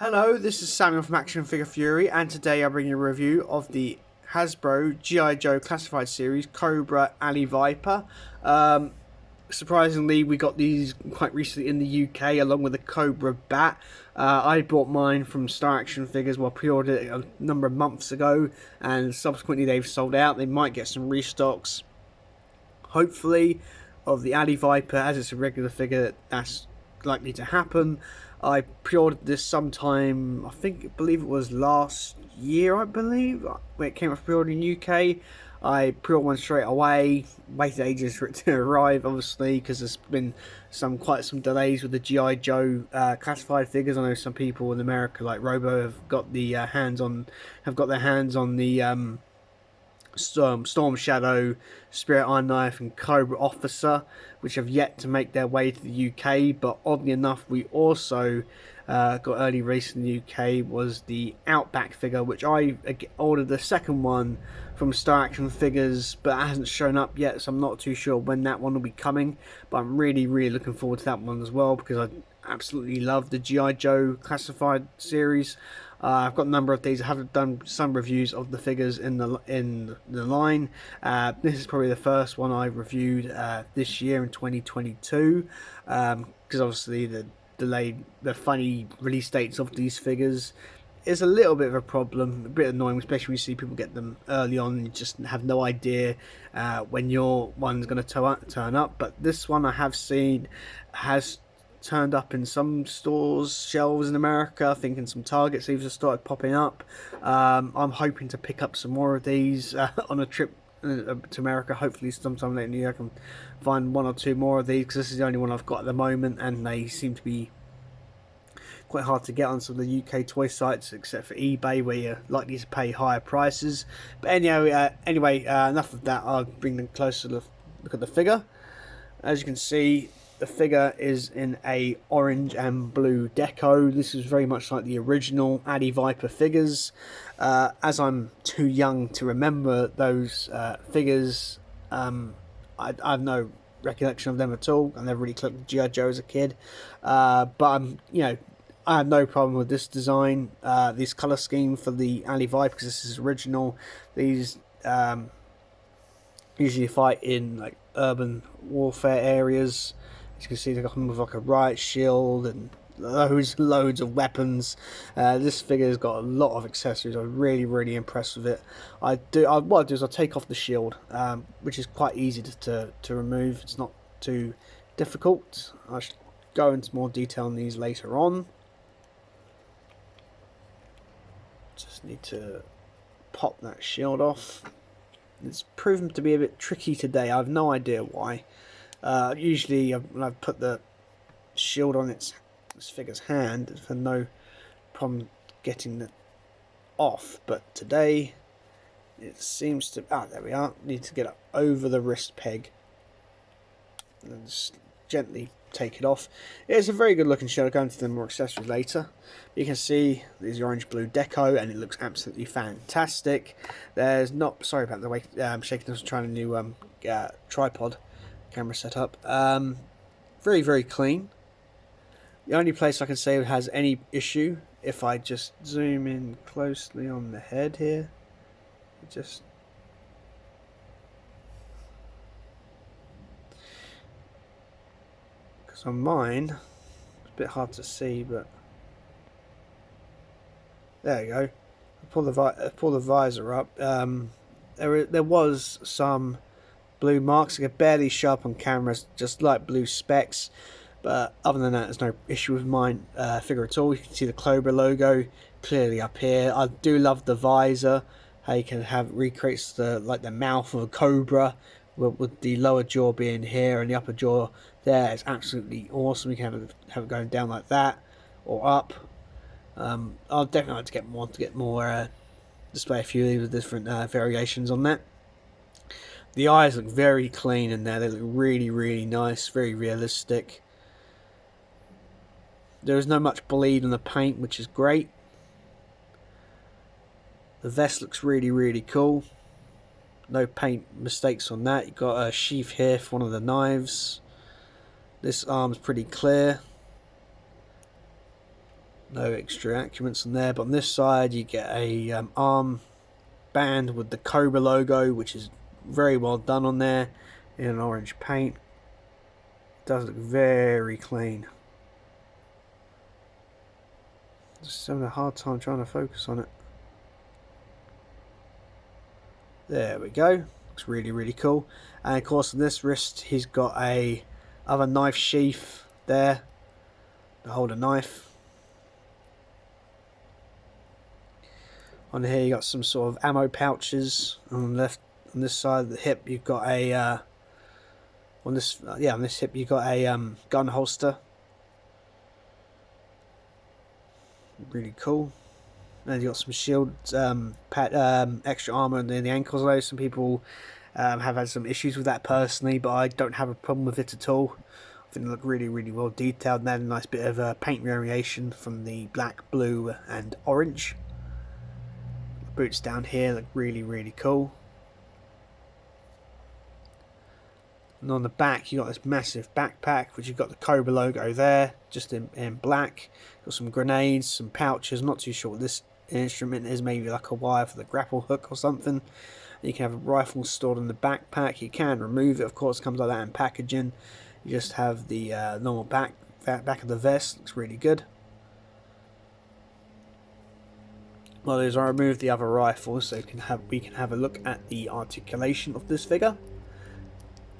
Hello, this is Samuel from Action Figure Fury, and today I bring you a review of the Hasbro G.I.Joe classified series Cobra Ali Viper. Surprisingly, we got these quite recently in the UK along with the Cobra Bat. I bought mine from Star Action Figures, pre-ordered it a number of months ago, and subsequently they've sold out. They might get some restocks, hopefully, of the Ali Viper, as it's a regular figure. That's likely to happen. I pre-ordered this sometime, believe it was last year, when it came up pre-order in UK. I pre-ordered one straight away, waited ages for it to arrive, obviously, because there's been quite some delays with the G.I. Joe classified figures. I know some people in America, like Robo, have got their hands on the Storm Shadow, Spirit Iron Knife, and Cobra Officer, which have yet to make their way to the UK. But oddly enough, we also got early release in the UK was the Outback figure, which I ordered the second one from Star Action Figures, but it hasn't shown up yet, so I'm not too sure when that one will be coming. But I'm really looking forward to that one as well, because I absolutely love the G.I. Joe classified series. I've got a number of these. I have done some reviews of the figures in the line. This is probably the first one I reviewed this year in 2022, because obviously the funny release dates of these figures is a little bit of a problem, a bit annoying, especially when you see people get them early on and you just have no idea when your one's going to turn up. But this one I have seen has turned up in some stores' shelves in America. I think in some Target sleeves have started popping up. I'm hoping to pick up some more of these on a trip to America. Hopefully sometime later in the year I can find one or two more of these, because this is the only one I've got at the moment, and they seem to be quite hard to get on some of the UK toy sites, except for eBay, where you're likely to pay higher prices. But anyway, enough of that. I'll bring them closer look at the figure. As you can see, the figure is in a orange and blue deco. This is very much like the original Ali Viper figures. As I'm too young to remember those figures, I have no recollection of them at all. I never really collected G.I. Joe as a kid. But I have no problem with this design, this colour scheme for the Ali Viper, because this is original. These usually fight in like urban warfare areas. As you can see, they got them with like a riot shield and loads of weapons. This figure's got a lot of accessories. I'm really impressed with it. What I do is I take off the shield, which is quite easy to remove. It's not too difficult. I should go into more detail on these later on. Just need to pop that shield off. It's proven to be a bit tricky today. I have no idea why. Usually when I've put the shield on this figure's hand, I've had no problem getting it off, but today it seems to... there we are. Need to get it over the wrist peg and just gently take it off. It's a very good looking shield. I'll go into the more accessories later. You can see there's the orange blue deco, and it looks absolutely fantastic. There's not... sorry about the way I'm shaking this. I'm trying a new tripod camera setup. Very clean. The only place I can say it has any issue, if I just zoom in closely on the head here, because on mine it's a bit hard to see, but there you go. Pull the visor up. There was some blue marks. They could barely show up on cameras, just like blue specks. But other than that, there's no issue with mine figure at all. You can see the Cobra logo clearly up here. I do love the visor. How you can recreates the mouth of a cobra, with the lower jaw being here and the upper jaw there. It's absolutely awesome. You can have it going down like that or up. I'll definitely like to get more display a few of the different variations on that. The eyes look very clean in there. They look really nice, very realistic. There is no much bleed on the paint, which is great. The vest looks really cool. No paint mistakes on that. You've got a sheath here for one of the knives. This arm's pretty clear. No extra accoutrements on there, but on this side you get a arm band with the Cobra logo, which is very well done on there in an orange paint. It does look very clean. Just having a hard time trying to focus on it. There we go. Looks really, really cool. And of course on this wrist he's got a other knife sheath there to hold a knife. On here you got some sort of ammo pouches. On the left, on this side of the hip you've got a on this hip you've got a gun holster. Really cool. And you've got some shield extra armor in the ankles though. Some people have had some issues with that personally, but I don't have a problem with it at all. I think they look really, really well detailed, and they had a nice bit of paint variation from the black, blue and orange. The boots down here look really, really cool. And on the back you've got this massive backpack, which you've got the Cobra logo there, just in black. Got some grenades, some pouches. I'm not too sure what this instrument is, maybe like a wire for the grapple hook or something. You can have a rifle stored in the backpack. You can remove it, of course, it comes like that in packaging. You just have the normal back of the vest. Looks really good. Well, as I remove the other rifle, so we can have a look at the articulation of this figure.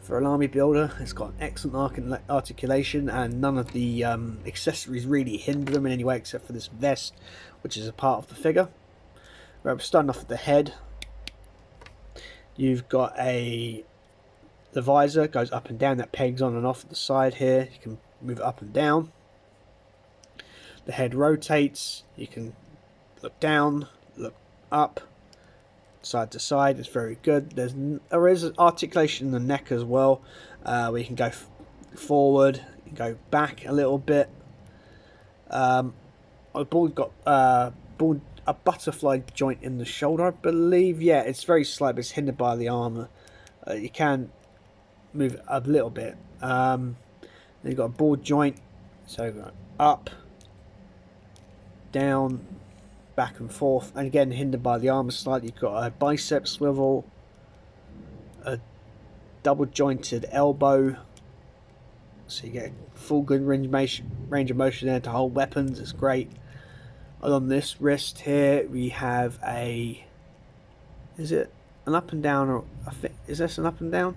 For an army builder, it's got an excellent articulation, and none of the accessories really hinder them in any way except for this vest, which is a part of the figure. Right, we're starting off at the head. You've got the visor goes up and down, that pegs on and off at the side here. You can move it up and down. The head rotates. You can look down, look up, side to side. It's very good. There is articulation in the neck as well, where you can go forward, you can go back a little bit. I've got a butterfly joint in the shoulder, I believe. Yeah, it's very slight, but it's hindered by the armor. You can move it a little bit. Then you've got a ball joint, so up, down, back and forth, and again hindered by the armor slightly. You've got a bicep swivel, a double jointed elbow, so you get full good range of motion there to hold weapons. It's great. And on this wrist here we have is it an up and down, or is this an up and down?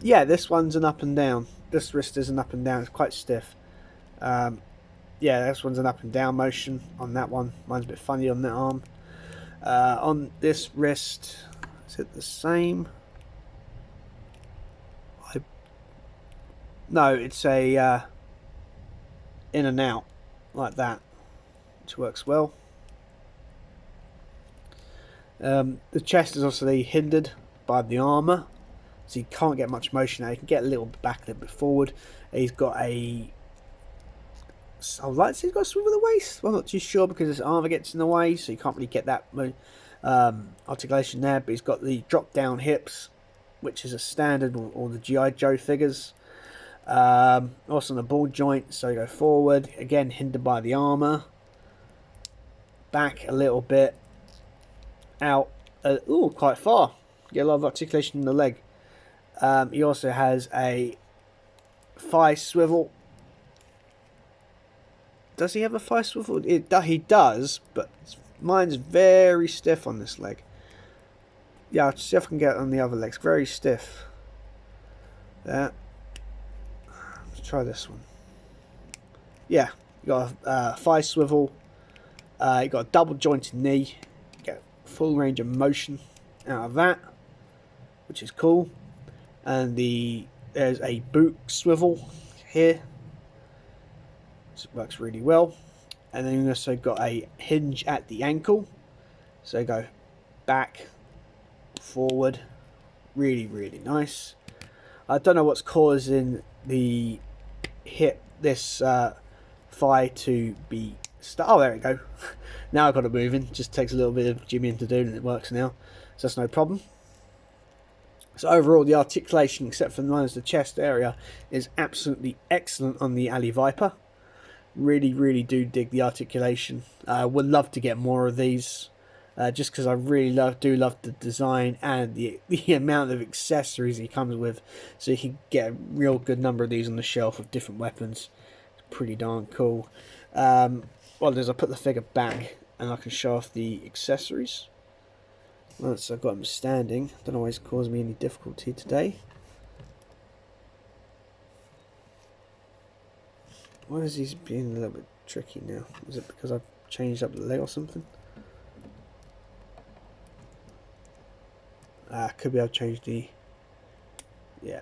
Yeah, this one's an up and down. This wrist is an up and down. It's quite stiff. Yeah, this one's an up and down motion on that one. Mine's a bit funny on that arm. On this wrist, is it the same? No, it's a in and out like that, which works well. The chest is obviously hindered by the armor, so you can't get much motion out. You can get a little bit back, a little bit forward. He's got I would like to say he's got a swivel of the waist. Well, I'm not too sure because his armor gets in the way, so you can't really get that articulation there. But he's got the drop down hips, which is a standard on all the G.I.Joe figures. Also on the ball joint, so you go forward, again hindered by the armor, back a little bit, out, quite far, get a lot of articulation in the leg. He also has a thigh swivel. Does he have a thigh swivel? He does, but mine's very stiff on this leg. Yeah, I'll see if I can get it on the other legs. Very stiff. There. Let's try this one. Yeah, you got a thigh swivel. You got a double jointed knee. You get full range of motion out of that, which is cool. And there's a boot swivel here. So it works really well. And then you also got a hinge at the ankle, so go back, forward, really, really nice. I don't know what's causing the this thigh to be stuck. Oh, there we go. Now I've got it moving. Just takes a little bit of jimmying to do, and it works now, so that's no problem. So overall, the articulation, except for the chest area, is absolutely excellent on the Ali Viper. Really do dig the articulation. Would love to get more of these, just because I really do love the design and the amount of accessories he comes with. So you can get a real good number of these on the shelf of different weapons. It's pretty darn cool. What I'll do is I'll put the figure back and I can show off the accessories. Once I've got him standing, don't always cause me any difficulty today. Why is he being a little bit tricky now? Is it because I've changed up the leg or something? Could be I've changed the... Yeah.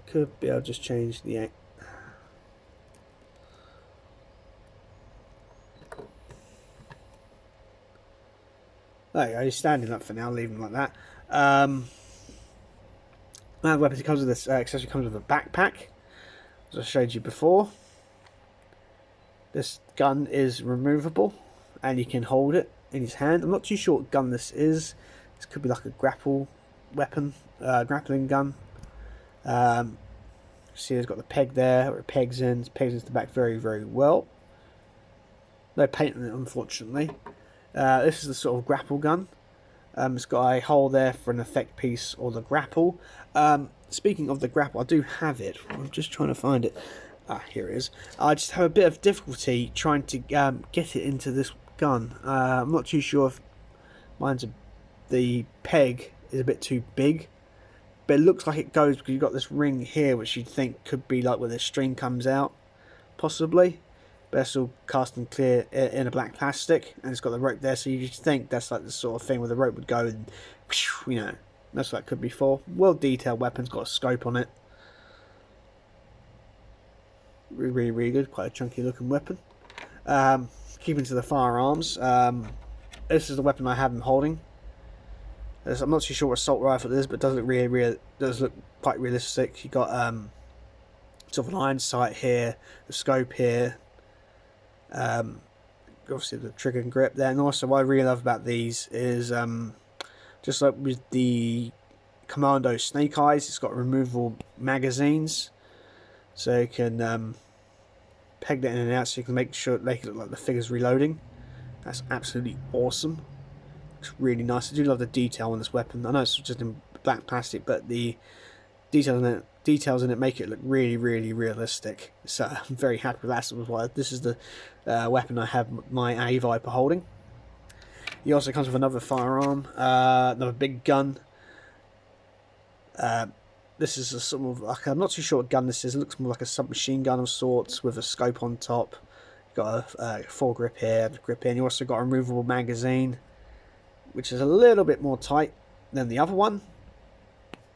Could be I'll just change the... There you go, he's standing up for now, leave him like that. Now the weapon comes with this accessory comes with a backpack, as I showed you before. This gun is removable, and you can hold it in his hand. I'm not too sure what gun this is. This could be like a grapple weapon, grappling gun. See, it's got the peg there, where it pegs in. It pegs into the back very well. No paint on it, unfortunately. This is the sort of grapple gun. It's got a hole there for an effect piece or the grapple. Speaking of the grapple, I do have it. I'm just trying to find it. Here it is. I just have a bit of difficulty trying to get it into this gun. I'm not too sure if the peg is a bit too big, but it looks like it goes because you've got this ring here, which you'd think could be like where the string comes out, possibly. But it's all cast and clear in a black plastic, and it's got the rope there, so you just think that's like the sort of thing where the rope would go, and you know, that's what it could be for. Well detailed weapon's got a scope on it. Really good, quite a chunky looking weapon. Keeping to the firearms, this is the weapon I have him holding. I'm not too sure what assault rifle it is, but it does look does look quite realistic. You got sort of an iron sight here, the scope here, obviously the trigger and grip there. And also what I really love about these is just like with the Commando Snake Eyes, it's got removable magazines, so you can peg that in and out, so you can make sure it look like the figure's reloading. That's absolutely awesome. Looks really nice. I do love the detail on this weapon. I know it's just in black plastic, but the details in it make it look really realistic. So I'm very happy with that. So this is the weapon I have my A Viper holding. He also comes with another firearm, another big gun. This is a sort of like, I'm not too sure what gun this is. It looks more like a submachine gun of sorts with a scope on top. You've got a foregrip here, grip in. You also got a removable magazine, which is a little bit more tight than the other one,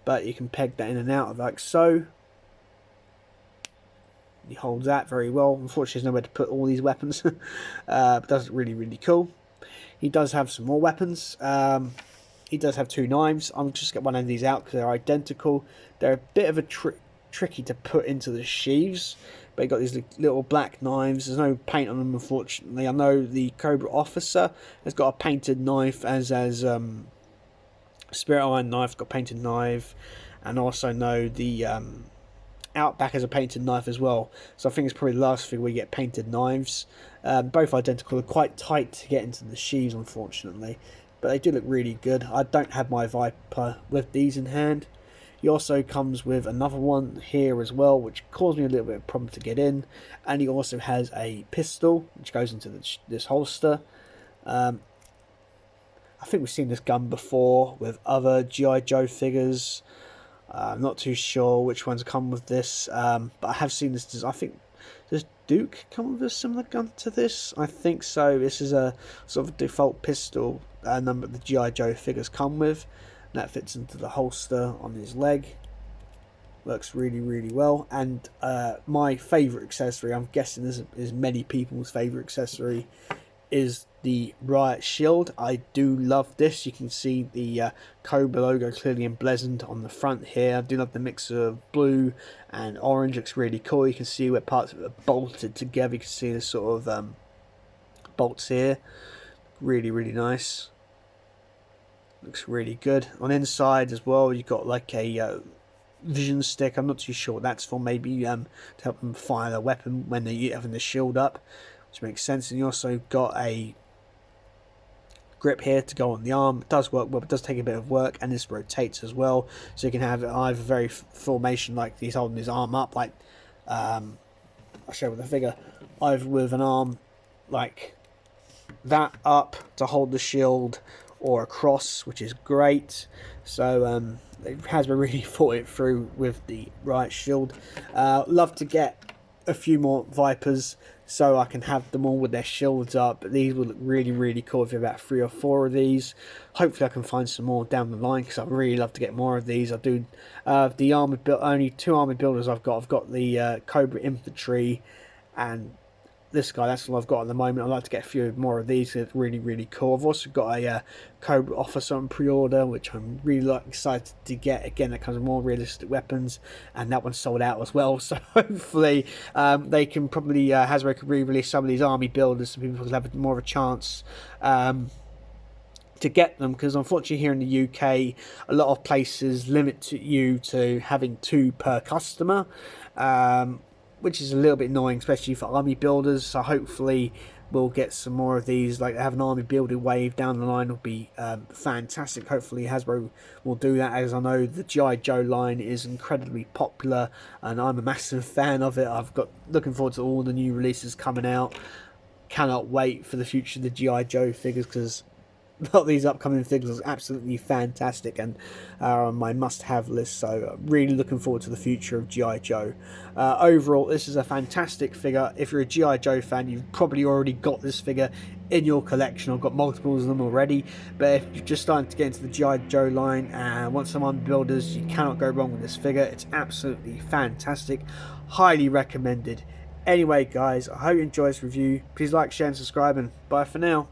but you can peg that in and out like so. He holds that very well. Unfortunately, there's nowhere to put all these weapons, but that's really cool. He does have some more weapons. He does have two knives. I'm just get one of these out because they're identical. They're a bit of a tricky to put into the sheaths, but you got these little black knives. There's no paint on them, unfortunately. I know the Cobra officer has got a painted knife, as Spirit Iron knife got a painted knife, and also know the Outback has a painted knife as well. So I think it's probably the last thing we get painted knives. Both identical. They're quite tight to get into the sheaths, unfortunately, but they do look really good. I don't have my Viper with these in hand. He also comes with another one here as well, which caused me a little bit of problem to get in. And he also has a pistol, which goes into this holster. I think we've seen this gun before with other G.I.Joe figures. I'm not too sure which ones come with this, but I have seen this. I think, does Duke come with a similar gun to this? I think so. This is a sort of default pistol number the G.I. Joe figures come with. And that fits into the holster on his leg. Works really well. And my favourite accessory, I'm guessing this is many people's favourite accessory, is the riot shield. I do love this. You can see the Cobra logo clearly emblazoned on the front here. I do love the mix of blue and orange. Looks really cool. You can see where parts of it are bolted together. You can see the sort of bolts here. Really nice. Looks really good. On the inside as well, you've got like a vision stick. I'm not too sure what that's for. Maybe to help them fire their weapon when they're having the shield up, which makes sense. And you also got a grip here to go on the arm. It does work well, it does take a bit of work, and this rotates as well, so you can have either very formation like he's holding his arm up, like I'll show with the figure, either with an arm like that up to hold the shield, or across, which is great. So Hasbro really thought it through with the right shield. Love to get a few more Vipers so I can have them all with their shields up. But these would look really, really cool if you have about 3 or 4 of these. Hopefully I can find some more down the line, because I'd really love to get more of these. I do the armored build, only 2 armored builders I've got. I've got the Cobra infantry and this guy. That's all I've got at the moment. I'd like to get a few more of these. It's really, really cool. I've also got a Cobra officer on pre-order, which I'm really excited to get. Again, that comes with more realistic weapons, and that one's sold out as well. So hopefully they can probably Hasbro could re-release some of these army builders so people can have more of a chance to get them, because unfortunately here in the UK a lot of places limit you to having 2 per customer, which is a little bit annoying, especially for army builders. So hopefully we'll get some more of these. Like, have an army building wave down the line would be fantastic. Hopefully Hasbro will do that, as I know the G.I. Joe line is incredibly popular and I'm a massive fan of it. I've got looking forward to all the new releases coming out. Cannot wait for the future of the G.I. Joe figures, because a lot of these upcoming figures are absolutely fantastic and are on my must-have list. So really looking forward to the future of G.I. Joe. Overall, this is a fantastic figure. If you're a G.I. Joe fan, you've probably already got this figure in your collection. I've got multiples of them already, but if you're just starting to get into the G.I. Joe line and want some builders, you cannot go wrong with this figure. It's absolutely fantastic. Highly recommended. Anyway guys, I hope you enjoyed this review. Please like, share and subscribe, and bye for now.